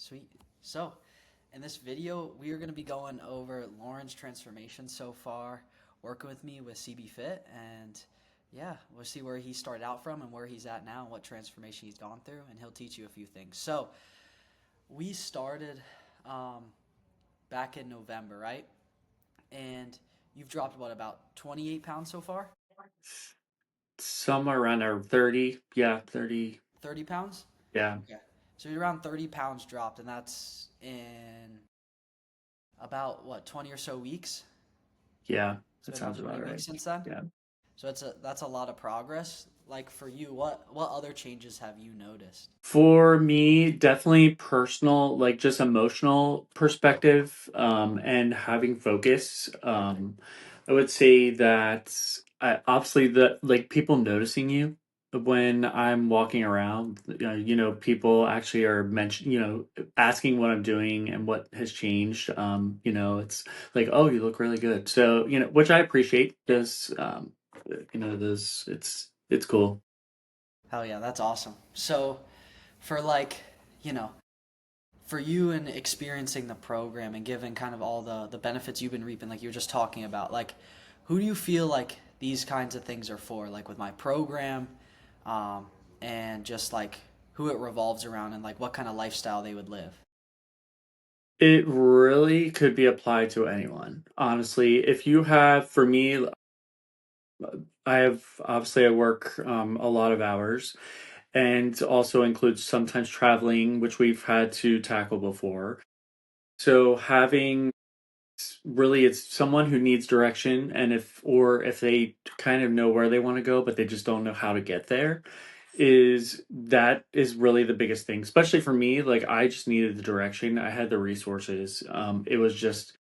Sweet. So, in this video, we are going to be going over Lauren's transformation so far, working with me with CB Fit, and yeah, we'll see where he started out from and where he's at now and what transformation he's gone through, and he'll teach you a few things. So, we started um, back in November, right? And you've dropped what, about 28 pounds so far? Somewhere around there, 30. Yeah, 30. 30 pounds? Yeah, Okay. So you're around 30 pounds dropped, and that's in about what, 20 or so weeks? yeah, It's that been about sounds 20 about weeks right. since then. Yeah. So that's a lot of progress. Like for you, what other changes have you noticed? For me, definitely personal, like just emotional perspective, and having focus. I would say that obviously the like people noticing you when I'm walking around, people actually are asking what I'm doing and what has changed. It's like, oh, you look really good. So, which I appreciate because, those it's cool. Hell yeah, that's awesome. So for like, you know, for you and experiencing the program and given kind of all the benefits you've been reaping, like you were just talking about, like who do you feel like these kinds of things are for? Like with my program, um, and just like who it revolves around and like what kind of lifestyle they would live. It really could be applied to anyone. Honestly, if you have, for me, I work a lot of hours and also includes sometimes traveling, which we've had to tackle before. So having really it's someone who needs direction, and if they kind of know where they want to go but they just don't know how to get there, that is really the biggest thing, especially for me. Like, I just needed the direction, I had the resources. It was just,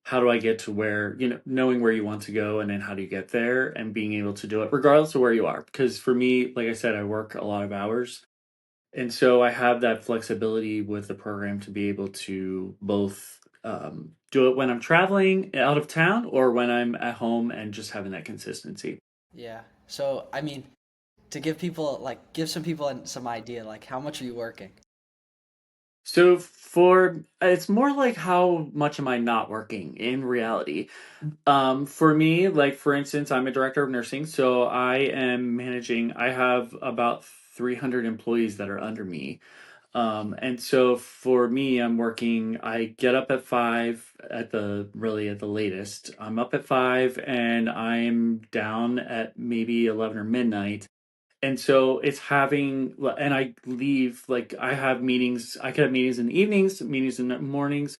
how do I get to where, knowing where you want to go, and then how do you get there and being able to do it regardless of where you are. Because for me, like I said, I work a lot of hours, and so I have that flexibility with the program to be able to both do it when I'm traveling out of town or when I'm at home, and just having that consistency. Yeah. So I mean, to give people like give some people some idea, like how much are you working? So for it's more like, how much am I not working in reality? For me, like for instance, I'm a director of nursing, so I have about 300 employees that are under me. And so for me, I get up at 5 at the latest. I'm up at 5 and I'm down at maybe 11 or midnight. And so and I leave, like, I could have meetings in the evenings, meetings in the mornings.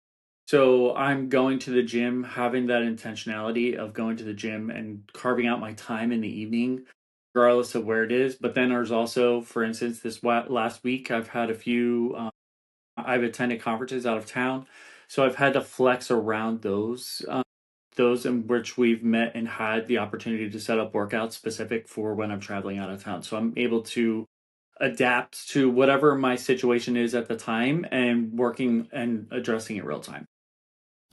So I'm going to the gym, having that intentionality of going to the gym and carving out my time in the evening, regardless of where it is. But then there's also, for instance, last week, I've attended conferences out of town. So I've had to flex around those in which we've met and had the opportunity to set up workouts specific for when I'm traveling out of town. So I'm able to adapt to whatever my situation is at the time, and working and addressing it real time.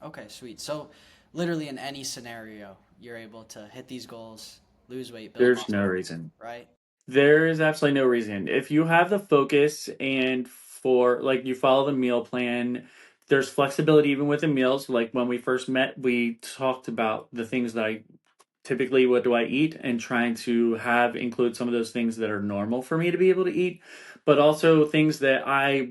Okay, sweet. So literally in any scenario, you're able to hit these goals, lose weight, build There's no muscle, reason. right? There is absolutely no reason. If you have the focus, and for like you follow the meal plan, there's flexibility even with the meals. Like when we first met, we talked about the things that I typically, what do I eat, and trying to have include some of those things that are normal for me to be able to eat, but also things that I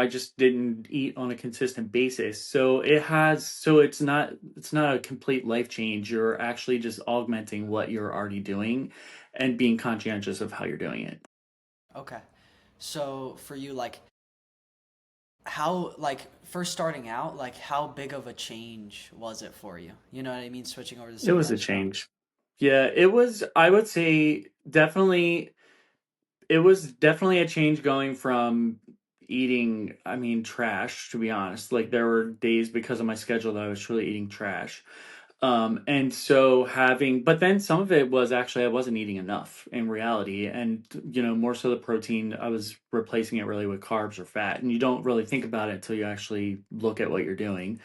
just didn't eat on a consistent basis. So it's not a complete life change. You're actually just augmenting what you're already doing and being conscientious of how you're doing it. Okay. So for you, like how like first starting out, like how big of a change was it for you? You know what I mean? Switching over to this It new was a lifestyle. change. Yeah, it was, I would say, definitely. It was definitely a change going from eating, I mean, trash, to be honest. Like, there were days because of my schedule that I was truly eating trash. And so but then some of it was actually I wasn't eating enough in reality. And, more so the protein, I was replacing it really with carbs or fat. And you don't really think about it until you actually look at what you're doing.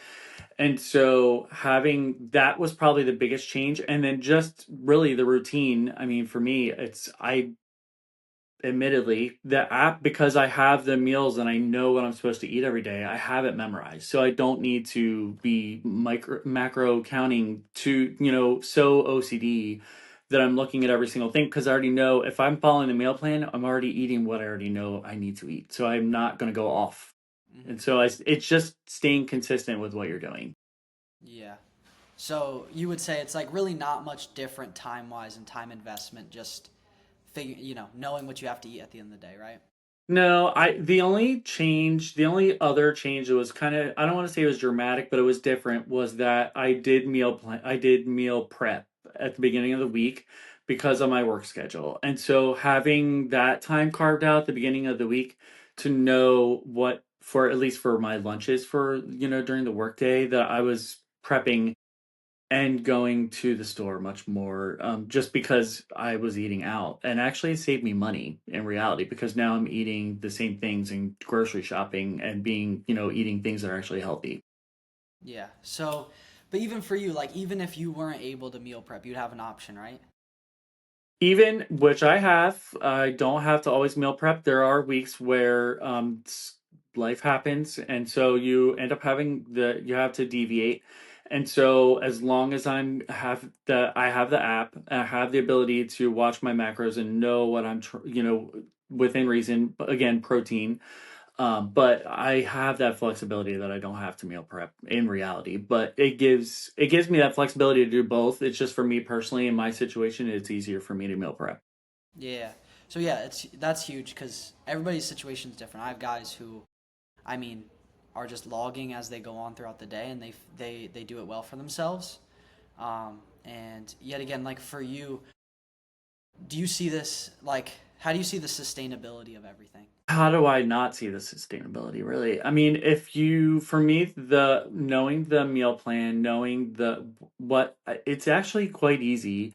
And so having that was probably the biggest change. And then just really the routine. I mean, for me, admittedly, the app, because I have the meals and I know what I'm supposed to eat every day, I have it memorized. So I don't need to be macro counting to, so OCD that I'm looking at every single thing because I already know if I'm following the meal plan, I'm already eating what I already know I need to eat. So I'm not going to go off. Hmm. And so it's just staying consistent with what you're doing. Yeah. So you would say it's like really not much different time wise and time investment, just knowing what you have to eat at the end of the day, right? No, the only other change that was kind of, I don't want to say it was dramatic, but it was different, was that I did meal prep at the beginning of the week because of my work schedule. And so having that time carved out at the beginning of the week to know what, for at least for my lunches for, during the workday, that I was prepping and going to the store much more, just because I was eating out, and actually it saved me money in reality because now I'm eating the same things and grocery shopping and being, eating things that are actually healthy. Yeah. So, but even for you, like even if you weren't able to meal prep, you'd have an option, right? Even which I don't have to always meal prep. There are weeks where life happens, and so you have to deviate. And so as long as I have the app, I have the ability to watch my macros and know what within reason. Again, protein. But I have that flexibility that I don't have to meal prep in reality. But it gives me that flexibility to do both. It's just for me personally in my situation, it's easier for me to meal prep. Yeah. So yeah, that's huge because everybody's situation is different. I have guys who, I mean, are just logging as they go on throughout the day, and they do it well for themselves. And yet again, like for you, do you see this like how do you see the sustainability of everything? How do I not see the sustainability, really? I mean, for me, the knowing the meal plan, knowing it's actually quite easy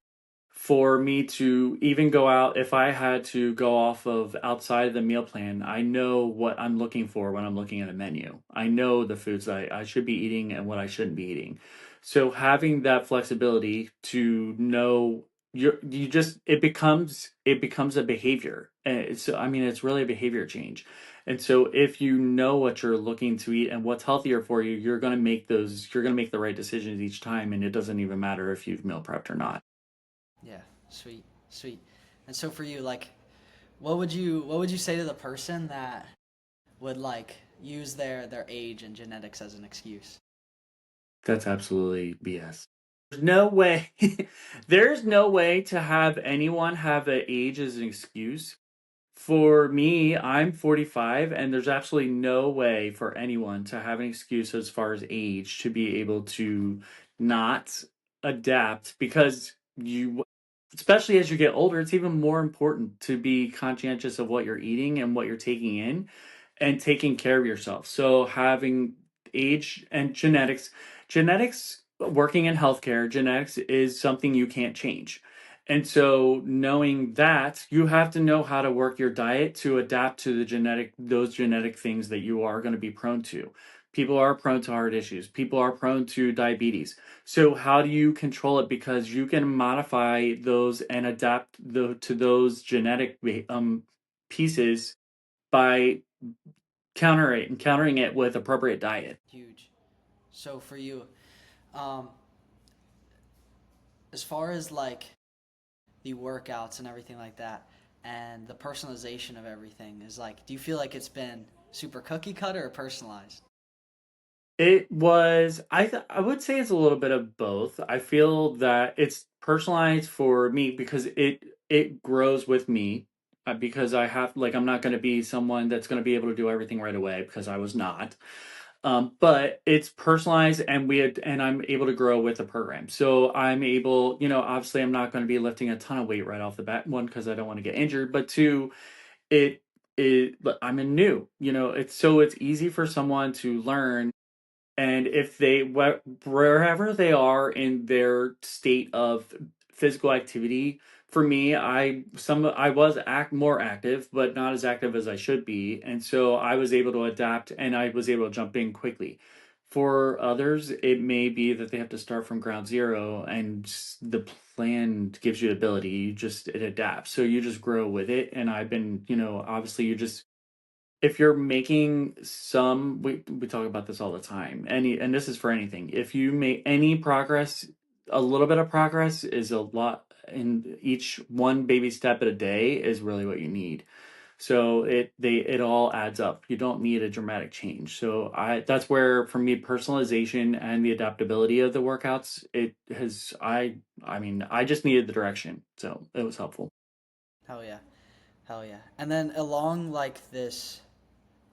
for me to even go out. If I had to go off of outside of the meal plan, I know what I'm looking for when I'm looking at a menu. I know the foods I should be eating and what I shouldn't be eating. So having that flexibility to know you just it becomes a behavior. And I mean, it's really a behavior change. And so if you know what you're looking to eat and what's healthier for you, you're going to make the right decisions each time, and it doesn't even matter if you've meal prepped or not. Yeah, sweet, sweet. And so for you, like, what would you say to the person that would like use their age and genetics as an excuse? That's absolutely BS. There's no way. There's no way to have anyone have an age as an excuse. For me, I'm 45, and there's absolutely no way for anyone to have an excuse as far as age to be able to not adapt because especially as you get older, it's even more important to be conscientious of what you're eating and what you're taking in and taking care of yourself. So having age and genetics working in healthcare, genetics is something you can't change. And so knowing that, you have to know how to work your diet to adapt to those genetic things that you are going to be prone to. People are prone to heart issues. People are prone to diabetes. So how do you control it? Because you can modify those and adapt to those genetic pieces by countering it with appropriate diet. Huge. So for you, um, as far as like the workouts and everything like that, and the personalization of everything is like, do you feel like it's been super cookie cutter or personalized? I would say it's a little bit of both. I feel that it's personalized for me because it grows with me, because I'm not going to be someone that's going to be able to do everything right away because I was not. But it's personalized, and I'm able to grow with the program. So I'm able, obviously I'm not going to be lifting a ton of weight right off the bat. One, because I don't want to get injured, but two, it I'm a new, it's easy for someone to learn. And if wherever they are in their state of physical activity, for me, I was more active, but not as active as I should be, and so I was able to adapt and I was able to jump in quickly. For others, it may be that they have to start from ground zero, and the plan gives you ability. It adapts. So you just grow with it. And I've been, obviously if you're making we talk about this all the time. And this is for anything. If you make any progress, a little bit of progress is a lot, and each one baby step at a day is really what you need. So it all adds up. You don't need a dramatic change. So I that's where, for me, personalization and the adaptability of the workouts, it has I mean, I just needed the direction. So it was helpful. Hell yeah. Hell yeah. And then along like this,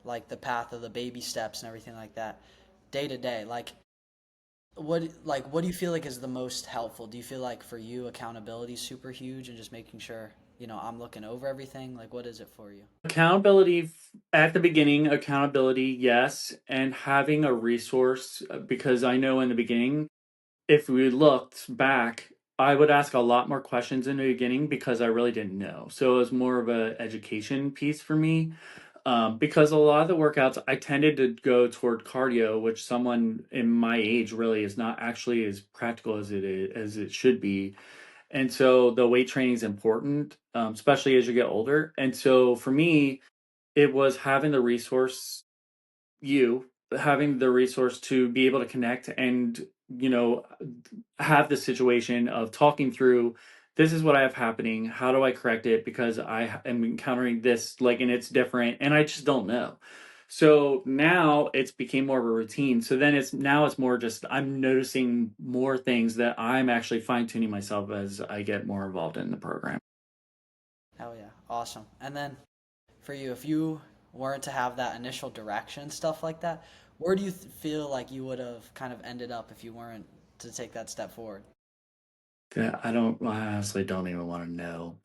like the path of the baby steps and everything like that, day to day, what do you feel like is the most helpful? Do you feel like for you accountability is super huge and just making sure, I'm looking over everything? Like what is it for you? Accountability at the beginning, accountability, yes, and having a resource, because I know in the beginning, if we looked back, I would ask a lot more questions in the beginning because I really didn't know. So it was more of a education piece for me. Because a lot of the workouts I tended to go toward cardio, which someone in my age really is not actually as practical as it should be. And so the weight training is important, especially as you get older. And so for me, it was having the resource to be able to connect and, you know, have the situation of talking through, this is what I have happening. How do I correct it? Because am encountering this, like, and it's different, and I just don't know. So now it's became more of a routine. So then it's more just I'm noticing more things that I'm actually fine tuning myself as I get more involved in the program. Hell yeah. Awesome. And then for you, if you weren't to have that initial direction, stuff like that, where do you feel like you would have kind of ended up if you weren't to take that step forward? Yeah, I honestly don't even want to know.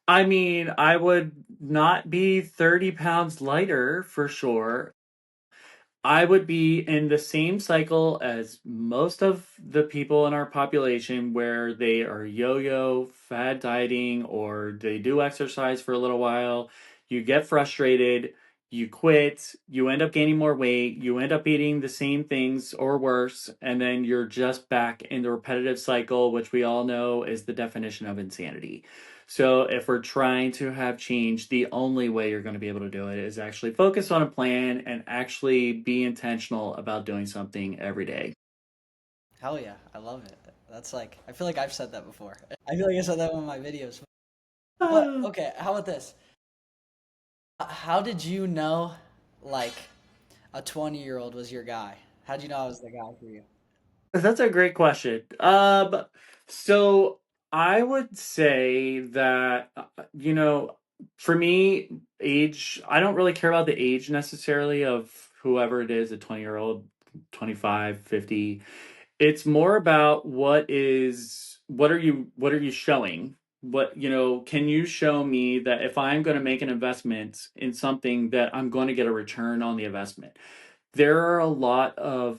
I mean, I would not be 30 pounds lighter for sure. I would be in the same cycle as most of the people in our population where they are yo-yo fad dieting, or they do exercise for a little while. You get frustrated, you quit, you end up gaining more weight, you end up eating the same things or worse, and then you're just back in the repetitive cycle, which we all know is the definition of insanity. So if we're trying to have change, the only way you're going to be able to do it is actually focus on a plan and actually be intentional about doing something every day. Hell yeah. I love it. That's like, I feel like I've said that before. I feel like I said that in one of my videos. But Ah, okay, how about this? How did you know like a 20-year-old was your guy? How did you know I was the guy for you? that's a great question. So I would say that, for me, age, I don't really care about the age necessarily of whoever it is, a 20-year-old, 25, 50. It's more about what are you showing? Can you show me that if I'm going to make an investment in something, that I'm going to get a return on the investment? There are a lot of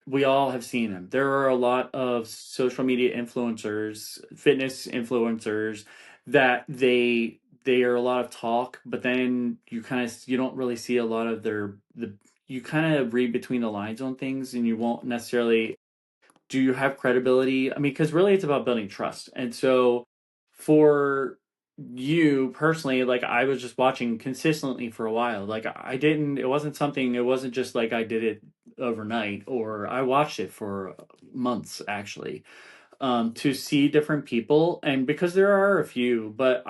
We all have seen them. There are a lot of social media influencers, fitness influencers, that they are a lot of talk, but then you don't really see a lot of the you kind of read between the lines on things, and you won't necessarily, do you have credibility? I mean, because really it's about building trust. And so for you personally, like, I was just watching consistently for a while. Like, it wasn't just like I did it overnight, or I watched it for months actually, to see different people. And because there are a few, but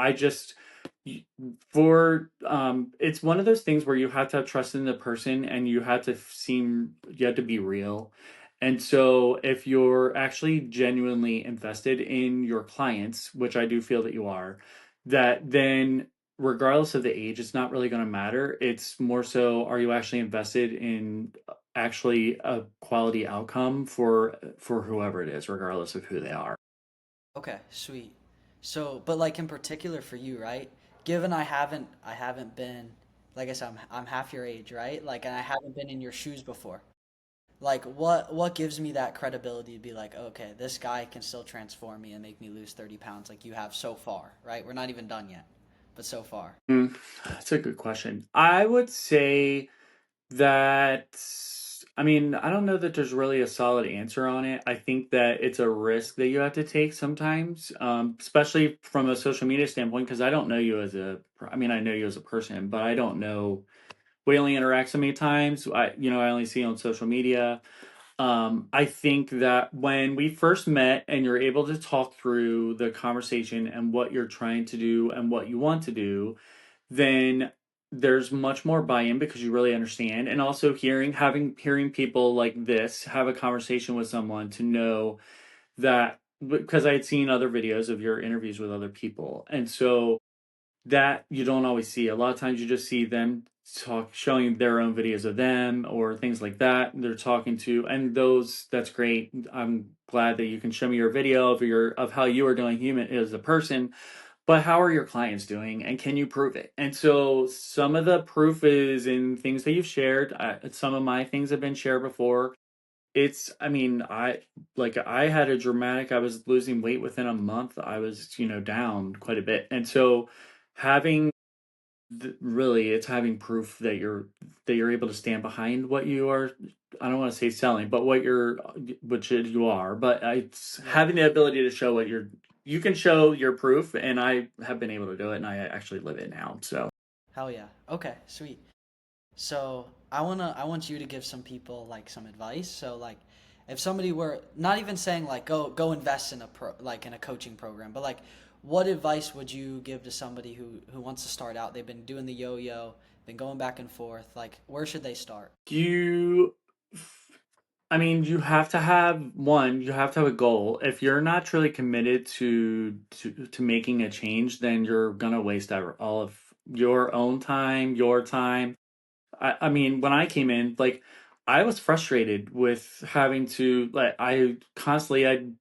it's one of those things where you have to have trust in the person, and you have to be real. And so if you're actually genuinely invested in your clients, which I do feel that you are, that then, regardless of the age, it's not really going to matter. It's more so, are you actually invested in actually a quality outcome for whoever it is, regardless of who they are. Okay, sweet. So, but like in particular for you, right? Given I haven't been, like I said, I'm half your age, right? Like, and I haven't been in your shoes before. Like, what gives me that credibility to be like, okay, this guy can still transform me and make me lose 30 pounds like you have so far, right? We're not even done yet, but so far. That's a good question. I would say that I mean, I don't know that there's really a solid answer on it. I think that it's a risk that you have to take sometimes, especially from a social media standpoint, because I don't know you as I mean, I know you as a person, but I don't know. We only interact so many times. I only see you on social media. I think that when we first met and you're able to talk through the conversation and what you're trying to do and what you want to do, then there's much more buy-in because you really understand. And also hearing people like this have a conversation with someone to know that, because I had seen other videos of your interviews with other people. And so that you don't always see. A lot of times you just see them showing their own videos of them or things like that. They're talking to, and that's great. I'm glad that you can show me your video of how you are doing human as a person, but how are your clients doing and can you prove it? And so some of the proof is in things that you've shared. Some of my things have been shared before. I mean, I had a dramatic, I was losing weight within a month. I was, down quite a bit. And so having really, it's having proof that you're able to stand behind what you are. I don't want to say selling, but which you are, but it's Yeah. having the ability to show you can show your proof, and I have been able to do it, and I actually live it now. So Hell yeah. Okay, sweet. So I want you to give some people like some advice. So like if somebody were not even saying like go invest in in a coaching program, but like what advice would you give to somebody who wants to start out? They've been doing the yo-yo, been going back and forth. Like where should they start? you, I mean, you have to have a goal. If you're not truly committed to making a change, then you're gonna waste all of your own time, your time. I mean, when I came in, like, I was frustrated with having to like I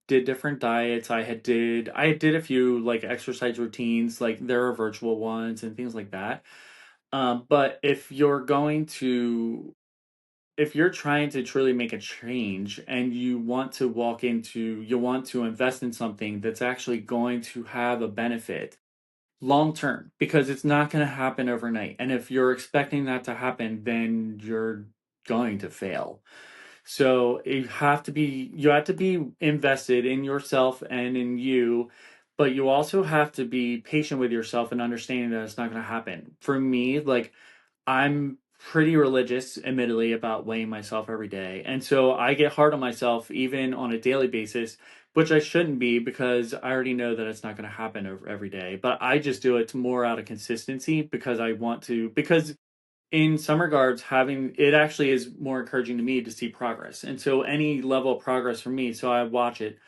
did different diets. I did a few like exercise routines, like there are virtual ones and things like that. But if you're trying to truly make a change and you want to invest in something that's actually going to have a benefit long term, because it's not going to happen overnight. And if you're expecting that to happen, then you're going to fail. So you have to be invested in yourself and in you, but you also have to be patient with yourself and understanding that it's not going to happen. For me, like, I'm pretty religious, admittedly, about weighing myself every day. And so I get hard on myself even on a daily basis, which I shouldn't be because I already know that it's not going to happen every day. But I just do it more out of consistency because I want to, because in some regards, having it actually is more encouraging to me to see progress. And so any level of progress for me, so I watch it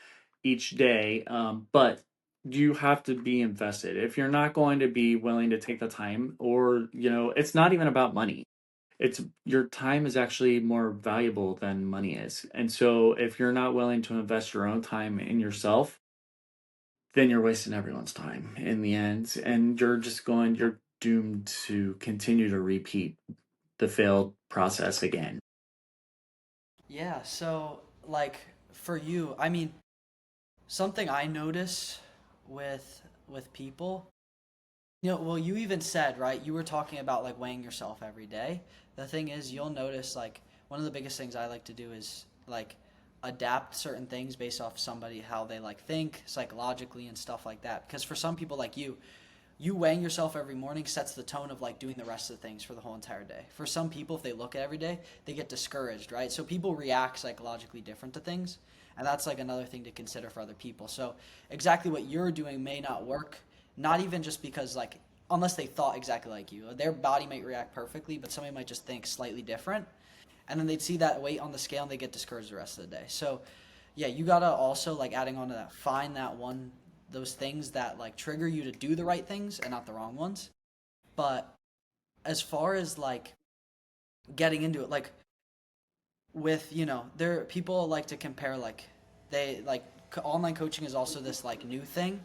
each day. But you have to be invested. If you're not going to be willing to take the time, or, it's not even about money. It's your time is actually more valuable than money is. And so if you're not willing to invest your own time in yourself, then you're wasting everyone's time in the end. And you're doomed to continue to repeat the failed process again. Yeah, so like for you, I mean, something I notice with people, well, you even said, right? You were talking about like weighing yourself every day. The thing is, you'll notice like one of the biggest things I like to do is like adapt certain things based off somebody how they like think psychologically and stuff like that. Because for some people like you weighing yourself every morning sets the tone of like doing the rest of the things for the whole entire day. For some people, if they look at every day, they get discouraged, right? So people react psychologically different to things. And that's like another thing to consider for other people. So exactly what you're doing may not work, not even just because like unless they thought exactly like you. Their body might react perfectly, but somebody might just think slightly different. And then they'd see that weight on the scale and they get discouraged the rest of the day. So yeah, you gotta also like adding on to that, find that one those things that like trigger you to do the right things and not the wrong ones. But as far as like getting into it, like with there people like to compare like they like online coaching is also this like new thing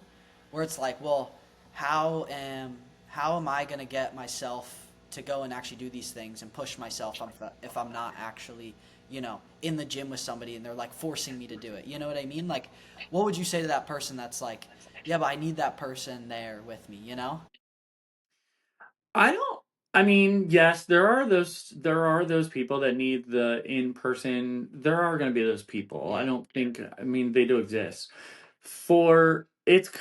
where it's like, well, how am how am I gonna get myself to go and actually do these things and push myself if I'm not actually in the gym with somebody and they're like forcing me to do it. You know what I mean? Like, what would you say to that person that's like, yeah, but I need that person there with me. I don't. I mean, yes, there are those people that need the in-person. There are going to be those people. I Yeah. don't think, I mean, they do exist. For it's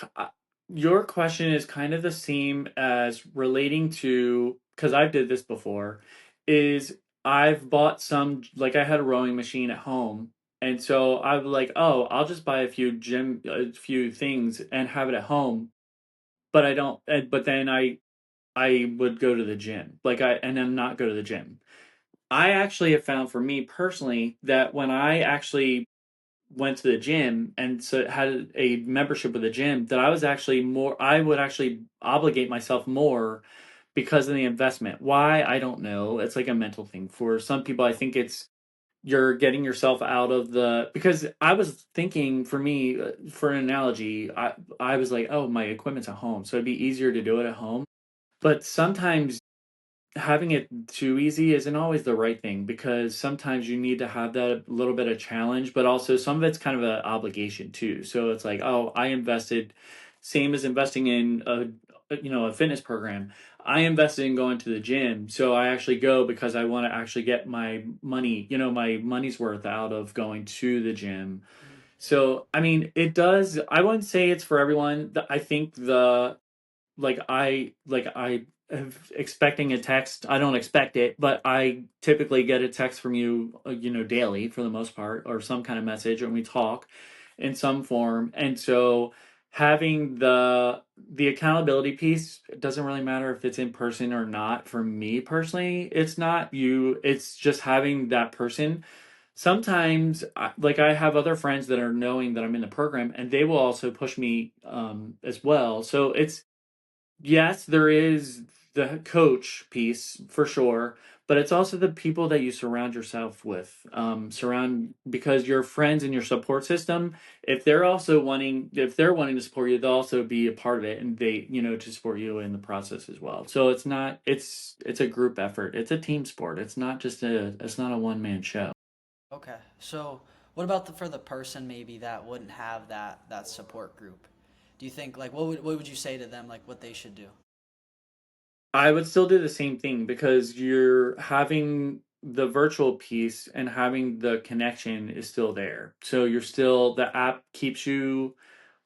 your question is kind of the same as relating to, because I've did this before, is I've bought some, like I had a rowing machine at home, and so I was like, oh, I'll just buy a few things and have it at home, but I don't, but then I would go to the gym. And then not go to the gym. I actually have found for me personally that when I actually went to the gym and so had a membership with the gym, that I would actually obligate myself more because of the investment. Why? I don't know. It's like a mental thing. For some people, I think it's you're getting yourself out of the, because I was thinking for me, for an analogy, I was like, oh, my equipment's at home, so it'd be easier to do it at home. But sometimes having it too easy isn't always the right thing, because sometimes you need to have that little bit of challenge, but also some of it's kind of an obligation too. So it's like, oh, I invested, same as investing in a fitness program. I invested in going to the gym, so I actually go because I want to actually get my money, my money's worth out of going to the gym. Mhm. So I mean, I wouldn't say it's for everyone. I think I am expecting a text. I don't expect it, but I typically get a text from you, daily for the most part, or some kind of message, and we talk in some form. And so having the accountability piece, it doesn't really matter if it's in person or not. For me personally, it's not you. It's just having that person. Sometimes, like I have other friends that are knowing that I'm in the program, and they will also push me as well. So it's yes, there is the coach piece for sure, but it's also the people that you surround yourself with. Because your friends and your support system, if they're wanting to support you, they'll also be a part of it, and to support you in the process as well. So it's a group effort. It's a team sport. It's not a one man show. Okay. So, what about for the person maybe that wouldn't have that support group? Do you think like what would you say to them like what they should do? I would still do the same thing, because you're having the virtual piece and having the connection is still there. So the app keeps you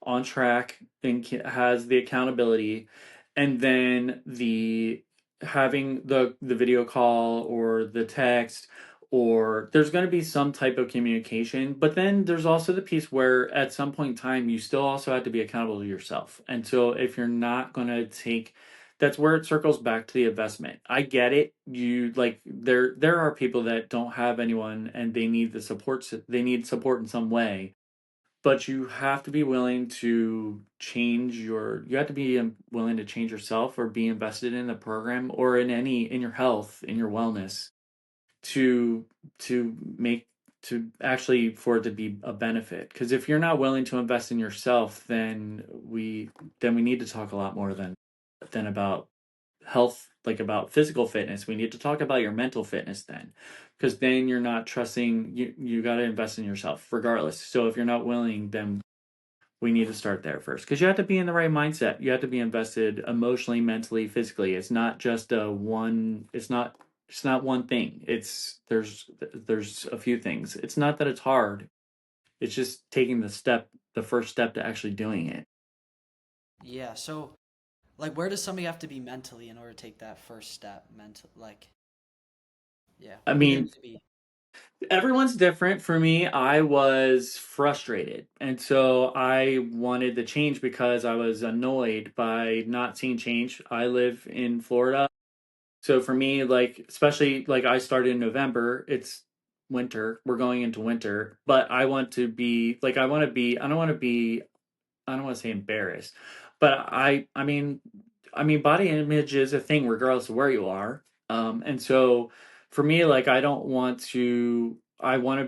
on track and has the accountability, and then the having the video call or the text, or there's going to be some type of communication, but then there's also the piece where at some point in time you still also have to be accountable to yourself. And so if you're not going to take, that's where it circles back to the investment. I get it. You like there are people that don't have anyone, and they need support in some way, but you have to be willing to you have to be willing to change yourself, or be invested in the program, or in your health, in your wellness, to make, to actually, for it to be a benefit. Because if you're not willing to invest in yourself, then we need to talk a lot more than about health, like about physical fitness. We need to talk about your mental fitness then, because then you're not trusting, you got to invest in yourself regardless. So if you're not willing, then we need to start there first, because you have to be in the right mindset. You have to be invested emotionally, mentally, physically. It's not one thing. There's a few things. It's not that it's hard. It's just taking the first step to actually doing it. Yeah. So, like where does somebody have to be mentally in order to take that first step mental like yeah, I where do they mean, need to be? everyone's different. For me, I was frustrated. And so I wanted the change because I was annoyed by not seeing change. I live in Florida. So for me, like, especially like I started in November, it's winter. We're going into winter, but I want to be like, I don't want to say embarrassed, but I mean, body image is a thing regardless of where you are. And so for me, like, I want to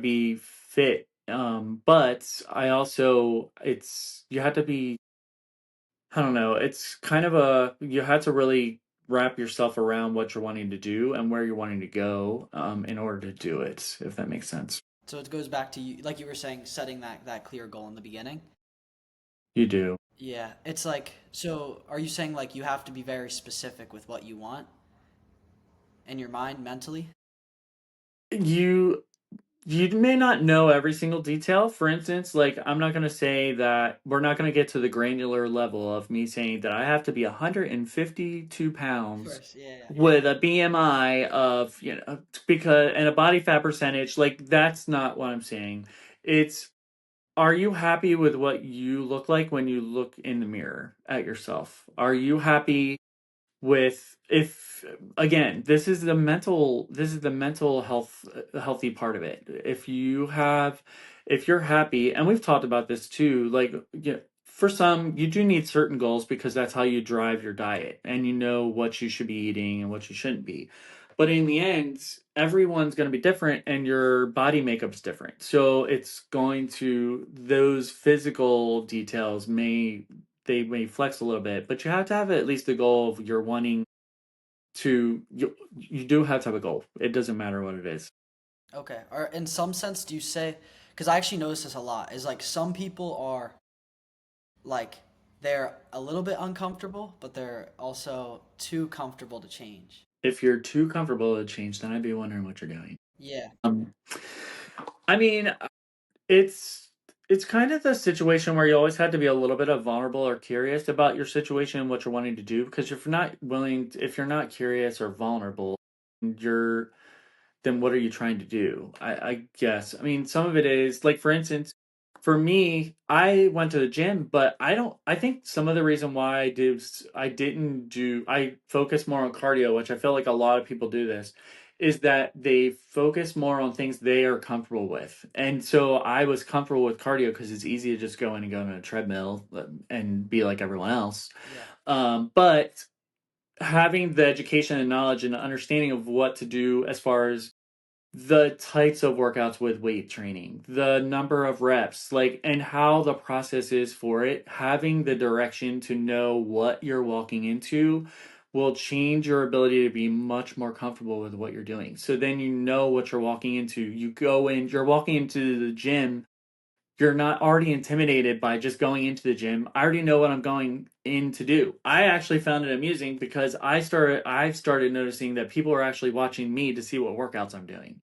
be fit. But I also, you have to be, I don't know, it's kind of you have to really wrap yourself around what you're wanting to do and where you're wanting to go, in order to do it, if that makes sense. So it goes back to you like you were saying setting that clear goal in the beginning. You do. Yeah, it's like so are you saying like you have to be very specific with what you want? in your mind mentally? You you may not know every single detail. For instance, like I'm not going to say that we're not going to get to the granular level of me saying that I have to be 152 Of pounds course, yeah, with a BMI of, because and a body fat percentage. Like that's not what I'm saying. It's, are you happy with what you look like when you look in the mirror at yourself? Are you happy with, if, again, this is the mental health, healthy part of it. If you're happy, and we've talked about this too, like, for some you do need certain goals because that's how you drive your diet and you know what you should be eating and what you shouldn't be. But in the end, everyone's going to be different and your body makeup's different, so it's going to, those physical details may, they may flex a little bit, but you have to have at least the goal of you're wanting to, you do have to have a goal. It doesn't matter what it is. okay. Or in some sense, do you say? Because I actually notice this a lot. Is like some people are like they're a little bit uncomfortable, but they're also too comfortable to change. If you're too comfortable to change, then I'd be wondering what you're doing. Yeah. Um, I mean, it's it's kind of the situation where you always had to be a little bit of vulnerable or curious about your situation and what you're wanting to do. Because if you're not willing, if you're not curious or vulnerable, you're, then what are you trying to do? I guess. I mean, some of it is like, for instance, for me, I went to the gym, but I don't. I think some of the reason why I didn't do, I focus more on cardio, which I feel like a lot of people do this, is that they focus more on things they are comfortable with. And so I was comfortable with cardio because it's easy to just go in and go on a treadmill and be like everyone else. Yeah. But having the education and knowledge and understanding of what to do as far as the types of workouts with weight training, the number of reps, like, and how the process is for it, having the direction to know what you're walking into will change your ability to be much more comfortable with what you're doing. So then you know what you're walking into. You go in, you're walking into the gym, you're not already intimidated by just going into the gym. I already know what I'm going in to do. I actually found it amusing because I've started noticing that people are actually watching me to see what workouts I'm doing.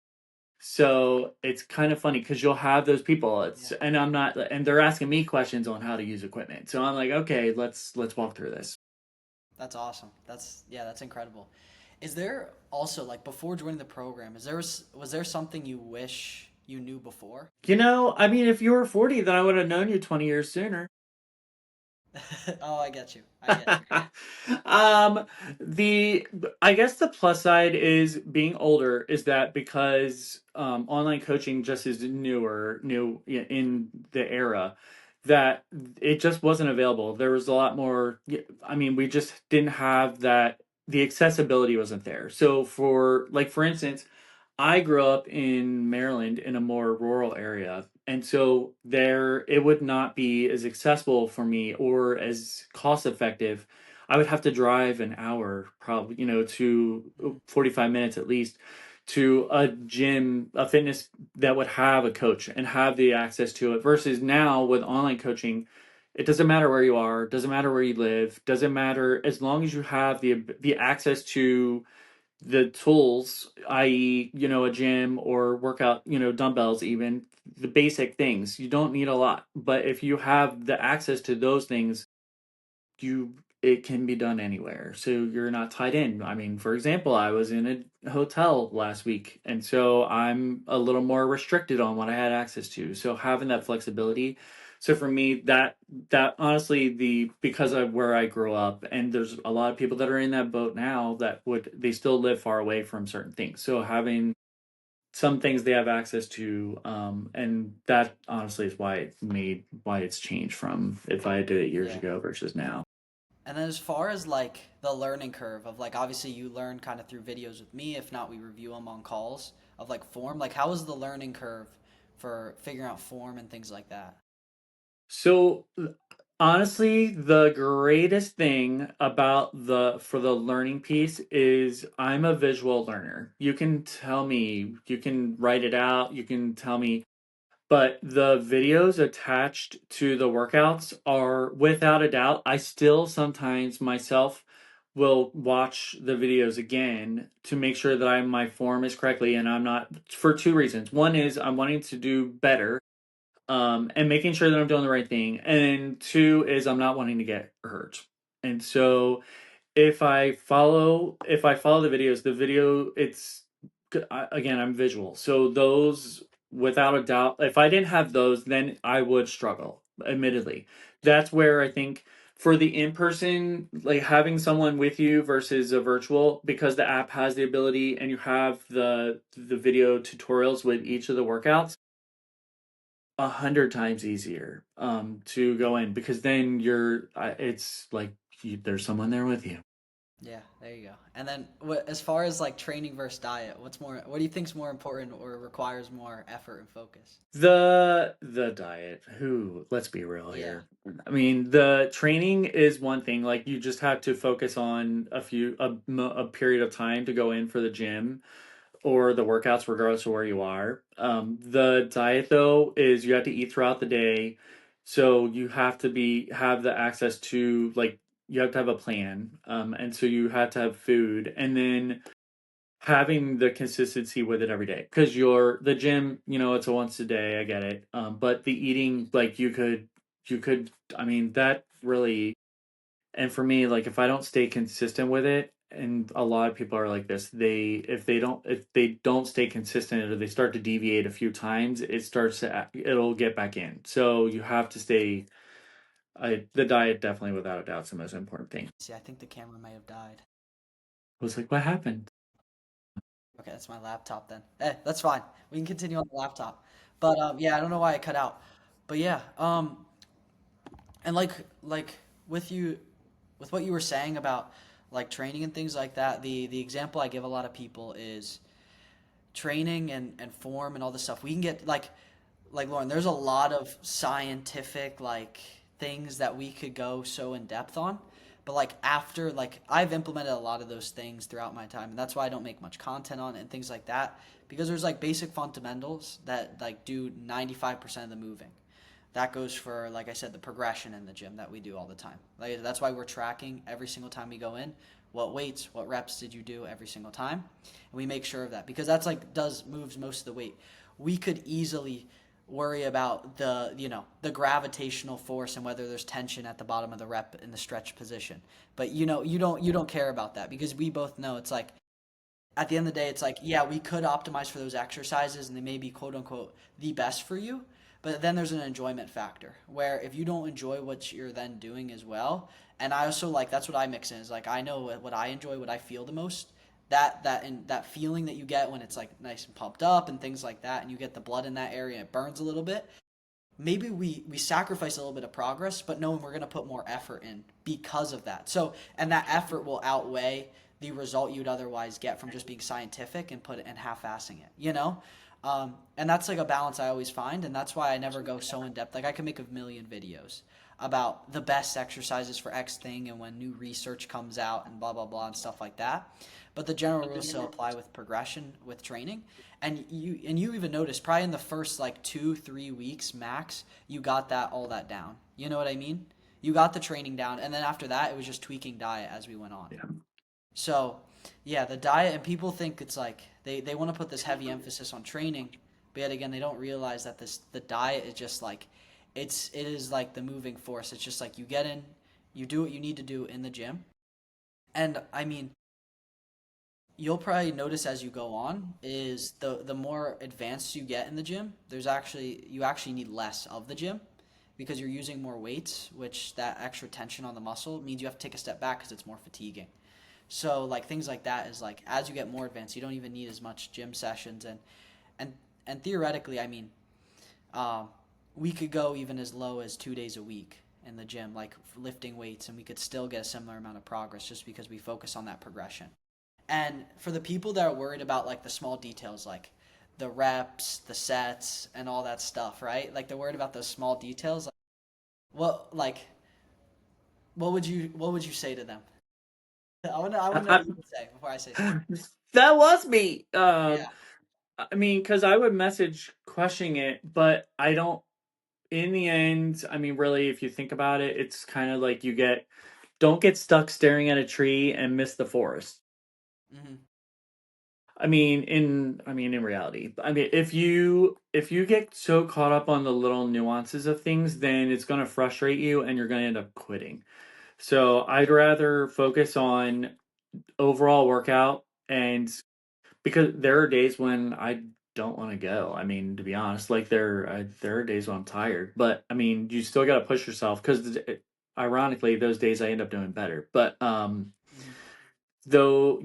So it's kind of funny because you'll have those people. It's, Yeah. and I'm not, and they're asking me questions on how to use equipment. So I'm like, okay, let's walk through this. That's awesome. That's yeah, that's incredible. Is there also like before joining the program, was there something you wish you knew before? I mean, if you were 40, then I would have known you 20 years sooner. Oh, I get you. I get you. um, the I guess the plus side is being older is that because online coaching just is new in the era, that it just wasn't available. There was a lot more. I mean, we just didn't have that. The accessibility wasn't there. So for, like, for instance, I grew up in Maryland in a more rural area. And so there, it would not be as accessible for me or as cost effective. I would have to drive an hour, probably, to 45 minutes at least, to a gym, a fitness that would have a coach and have the access to it. Versus now with online coaching, it doesn't matter where you are, doesn't matter where you live, doesn't matter, as long as you have the access to the tools, i.e., a gym or workout, dumbbells, even the basic things. You don't need a lot, but if you have the access to those things, you it can be done anywhere. So you're not tied in. I mean, for example, I was in a hotel last week, and so I'm a little more restricted on what I had access to. So having that flexibility. So for me, that honestly, the because of where I grew up, and there's a lot of people that are in that boat now that would, they still live far away from certain things. So having some things they have access to, and that honestly is why it's changed from if I did it years Yeah. ago versus now. And then as far as like the learning curve of like obviously you learn kind of through videos with me, if not we review them on calls of like form. Like how is the learning curve for figuring out form and things like that? So honestly, the greatest thing about the for the learning piece is I'm a visual learner. You can tell me, you can write it out, you can tell me, but the videos attached to the workouts are, without a doubt, I still sometimes myself will watch the videos again to make sure that my form is correctly, and I'm not, for two reasons. One is I'm wanting to do better, and making sure that I'm doing the right thing, and two is I'm not wanting to get hurt. And so if I follow the videos, the video it's again, I'm visual. So those, without a doubt, if I didn't have those, then I would struggle, admittedly. That's where I think for the in-person, like having someone with you versus a virtual, because the app has the ability and you have the video tutorials with each of the workouts, 100 times easier to go in, because then it's like there's someone there with you. Yeah, there you go. And then as far as like training versus diet, what do you think's more important or requires more effort and focus? The diet. Who? Let's be real Yeah. here. I mean, the training is one thing. Like you just have to focus on a period of time to go in for the gym or the workouts, regardless of where you are. The diet though is you have to eat throughout the day, so you have to have the access to, like, you have to have a plan, and so you have to have food, and then having the consistency with it every day, because the gym, it's a once a day, I get it, but the eating, like, you could, I mean, that really, and for me, like, if I don't stay consistent with it, and a lot of people are like this, if they don't stay consistent, or they start to deviate a few times, it'll get back in, so you have to stay. The diet, definitely, without a doubt, is the most important thing. See, I think the camera may have died. I was like, what happened? Okay, that's my laptop then. That's fine. We can continue on the laptop. But yeah, I don't know why it cut out. But yeah, and like with you with what you were saying about like training and things like that, the example I give a lot of people is training and form and all this stuff. We can get like Lauren, there's a lot of scientific like things that we could go so in depth on. But like after like I've implemented a lot of those things throughout my time, and that's why I don't make much content on it and things like that, because there's like basic fundamentals that like do 95% of the moving. That goes for, like I said, the progression in the gym that we do all the time. Like that's why we're tracking every single time we go in. What weights, what reps did you do every single time? And we make sure of that because that's like does moves most of the weight. We could easily worry about the gravitational force and whether there's tension at the bottom of the rep in the stretch position. But you don't care about that because we both know it's like at the end of the day, it's like, yeah, we could optimize for those exercises and they may be quote unquote the best for you. But then there's an enjoyment factor where if you don't enjoy what you're then doing as well, and I also like that's what I mix in is like I know what I enjoy, what I feel the most. That feeling that you get when it's like nice and pumped up and things like that, and you get the blood in that area, and it burns a little bit. Maybe we sacrifice a little bit of progress, but knowing we're going to put more effort in because of that. So, and that effort will outweigh the result you'd otherwise get from just being scientific and put it and half-assing it, you know? And that's like a balance I always find, and that's why I never go so in depth. Like I can make a million videos about the best exercises for X thing and when new research comes out and blah blah blah and stuff like that. But the general rules still apply with progression with training. And you even noticed probably in the first like 2-3 weeks max, you got that down. You know what I mean? You got the training down, and then after that, it was just tweaking diet as we went on. Yeah. So, yeah, the diet, and people think it's like they want to put this heavy emphasis on training, but yet again, they don't realize that the diet is just like it is like the moving force. It's just like you get in, you do what you need to do in the gym, and I mean, you'll probably notice as you go on is the more advanced you get in the gym, you actually need less of the gym because you're using more weights, which that extra tension on the muscle means you have to take a step back because it's more fatiguing. So like things like that is like as you get more advanced, you don't even need as much gym sessions and and theoretically, I mean, um, we could go even as low as 2 days a week in the gym, like lifting weights, and we could still get a similar amount of progress just because we focus on that progression. And for the people that are worried about like the small details, like the reps, the sets, and all that stuff, right? Like they're worried about those small details. Like what would you say to them? I want to know what you would say before I say something. That was me. Yeah. I mean, because I would message questioning it, but I don't. In the end, I mean, really, if you think about it, it's kind of like you get don't get stuck staring at a tree and miss the forest. Hmm. In reality, if you get so caught up on the little nuances of things, then it's going to frustrate you and you're going to end up quitting. So I'd rather focus on overall workout, and because there are days when I don't want to go. I mean, to be honest, like there are days when I'm tired, but I mean, you still got to push yourself because ironically, those days I end up doing better. But Hmm. though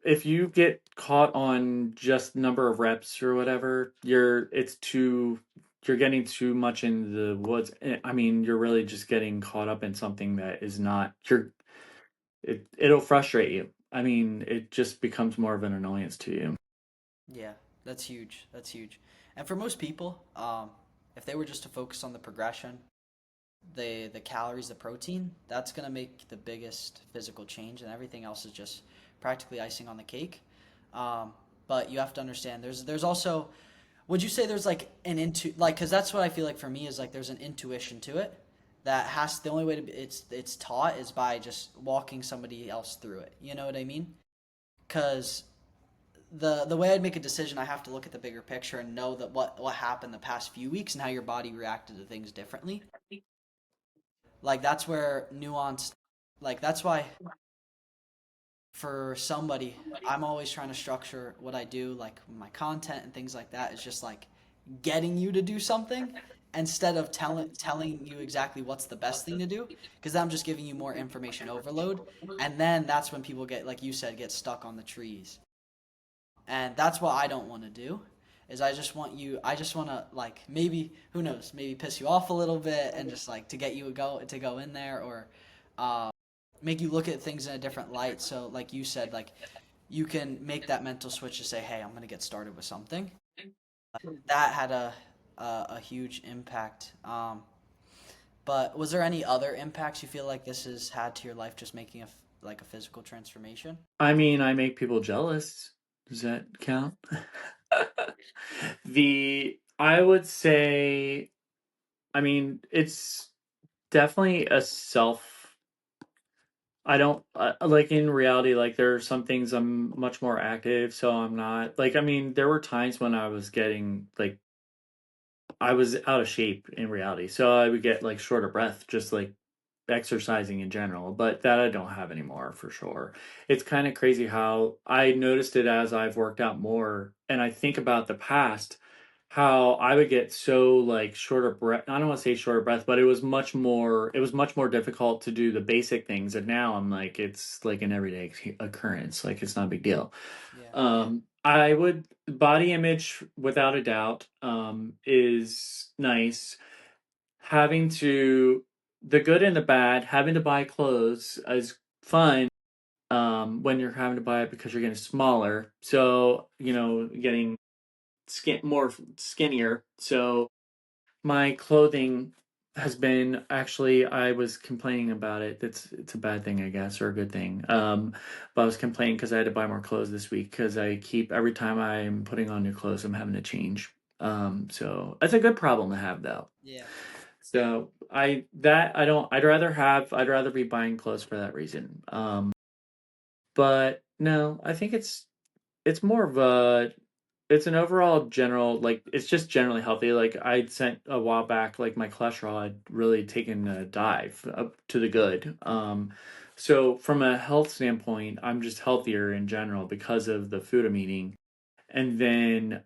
if you get caught on just number of reps or whatever, you're getting too much in the woods. I mean, you're really just getting caught up in something that is not it'll frustrate you. I mean, it just becomes more of an annoyance to you. Yeah, that's huge. That's huge. And for most people, if they were just to focus on the progression, the calories, the protein, that's gonna make the biggest physical change, and everything else is just practically icing on the cake. Um, but you have to understand, there's also, would you say there's like an into like, because that's what I feel like for me is like there's an intuition to it that has the only way to be, it's taught is by just walking somebody else through it. You know what I mean? Because the way I'd make a decision, I have to look at the bigger picture and know that what happened the past few weeks and how your body reacted to things differently. Like that's where nuance, like that's why for somebody, I'm always trying to structure what I do, like my content and things like that is just like getting you to do something instead of telling you exactly what's the best thing to do because I'm just giving you more information overload, and then that's when people get, like you said, get stuck on the trees. And that's what I don't want to do is I just want to, like, maybe who knows, maybe piss you off a little bit and just like to get you to go in there, or uh, make you look at things in a different light, so like you said, like you can make that mental switch to say, hey, I'm going to get started with something. That had a huge impact. But was there any other impacts you feel like this has had to your life, just making like a physical transformation? I mean, I make people jealous. Does that count? I would say, I mean, it's definitely a self. I don't like in reality, like there are some things I'm much more active, so I'm not like, I mean, there were times when I was getting like, I was out of shape in reality, so I would get like short of breath, just like exercising in general, but that I don't have anymore for sure. It's kind of crazy how I noticed it as I've worked out more and I think about the past, how I would get so like short of breath. I don't want to say short of breath, but it was much more difficult to do the basic things. And now I'm like, it's like an everyday occurrence. Like it's not a big deal. Yeah. I would body image without a doubt, is nice. Having to The good and the bad, having to buy clothes is fun, when you're having to buy it because you're getting smaller. So, getting more skinnier. So my clothing has been, actually, I was complaining about it. It's a bad thing, I guess, or a good thing. But I was complaining because I had to buy more clothes this week because I keep every time I'm putting on new clothes, I'm having to change. So that's a good problem to have, though. Yeah. So I'd rather be buying clothes for that reason. But no, I think it's more of a it's an overall general, like it's just generally healthy. Like I'd sent a while back, like my cholesterol had really taken a dive up to the good. So from a health standpoint, I'm just healthier in general because of the food I'm eating. And then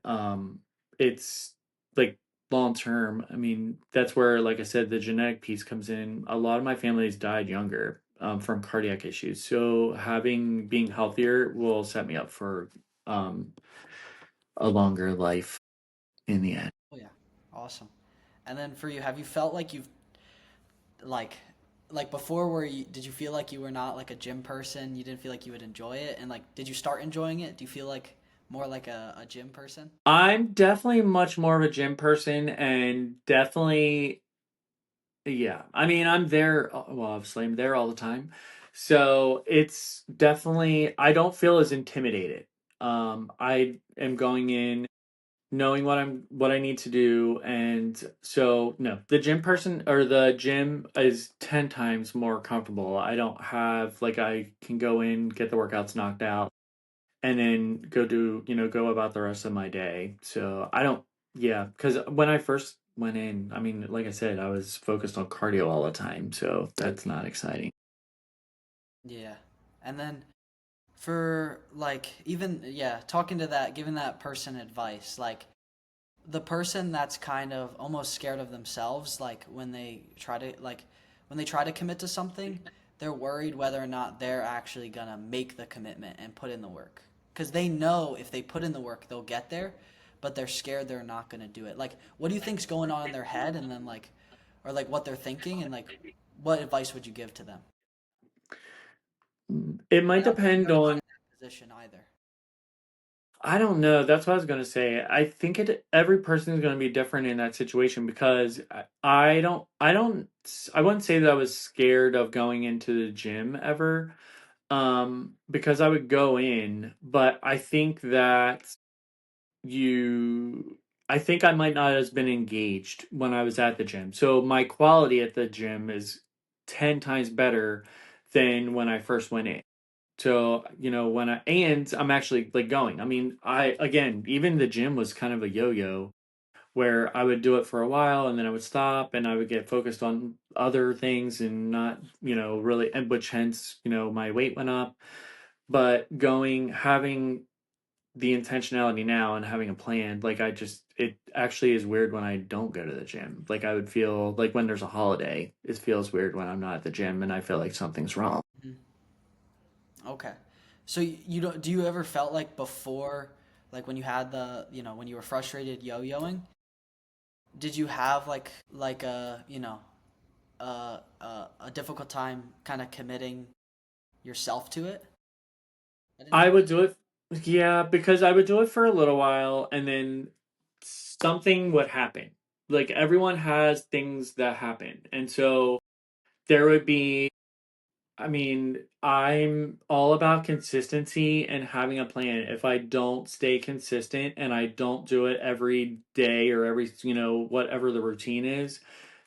it's like long term, I mean, that's where, like I said, the genetic piece comes in. A lot of my family's died younger, from cardiac issues, so having being healthier will set me up for um a longer life in the end. Oh yeah. Awesome. And then for you, have you felt like you've like like before where you did you feel like you were not like a gym person? You didn't feel like you would enjoy it? And like did you start enjoying it? Do you feel like more like a gym person? I'm definitely much more of a gym person, and definitely, yeah. I mean, I'm there, well, obviously I'm there all the time. So it's definitely, I don't feel as intimidated. I am going in knowing what I need to do. And so no, the gym person or the gym is 10 times more comfortable. I don't have like I can go in, get the workouts knocked out, and then go do, go about the rest of my day. So I don't, yeah, because when I first went in, I mean, like I said, I was focused on cardio all the time, so that's not exciting. Yeah. And then for like even yeah, talking to that, giving that person advice, like the person that's kind of almost scared of themselves, like when they try to commit to something, they're worried whether or not they're actually gonna make the commitment and put in the work. Because they know if they put in the work, they'll get there, but they're scared they're not gonna do it. Like, what do you think's going on in their head, and then like, or like what they're thinking, and like, what advice would you give to them? It might And I'm depend not in on, that position either. I don't know. That's what I was going to say. I think every person is going to be different in that situation because I wouldn't say that I was scared of going into the gym ever. Because I would go in, but you, I think I might not have been engaged when I was at the gym. So my quality at the gym is 10 times better than when I first went in. So, and I'm actually like going. I mean, again, even the gym was kind of a yo-yo where I would do it for a while and then I would stop and I would get focused on other things and not, really, and which hence, my weight went up. But having the intentionality now and having a plan, like it actually is weird when I don't go to the gym. Like I would feel like when there's a holiday, it feels weird when I'm not at the gym and I feel like something's wrong. Mhm. Okay. So you don't do you ever felt like before, like when you had when you were frustrated yo-yoing, did you have like a difficult time kind of committing yourself to it? I didn't I know. would do it, yeah, because I would do it for a little while and then something would happen. Like everyone has things that happen. And so there would be, I mean, I'm all about consistency and having a plan. If I don't stay consistent and I don't do it every day or every, whatever the routine is,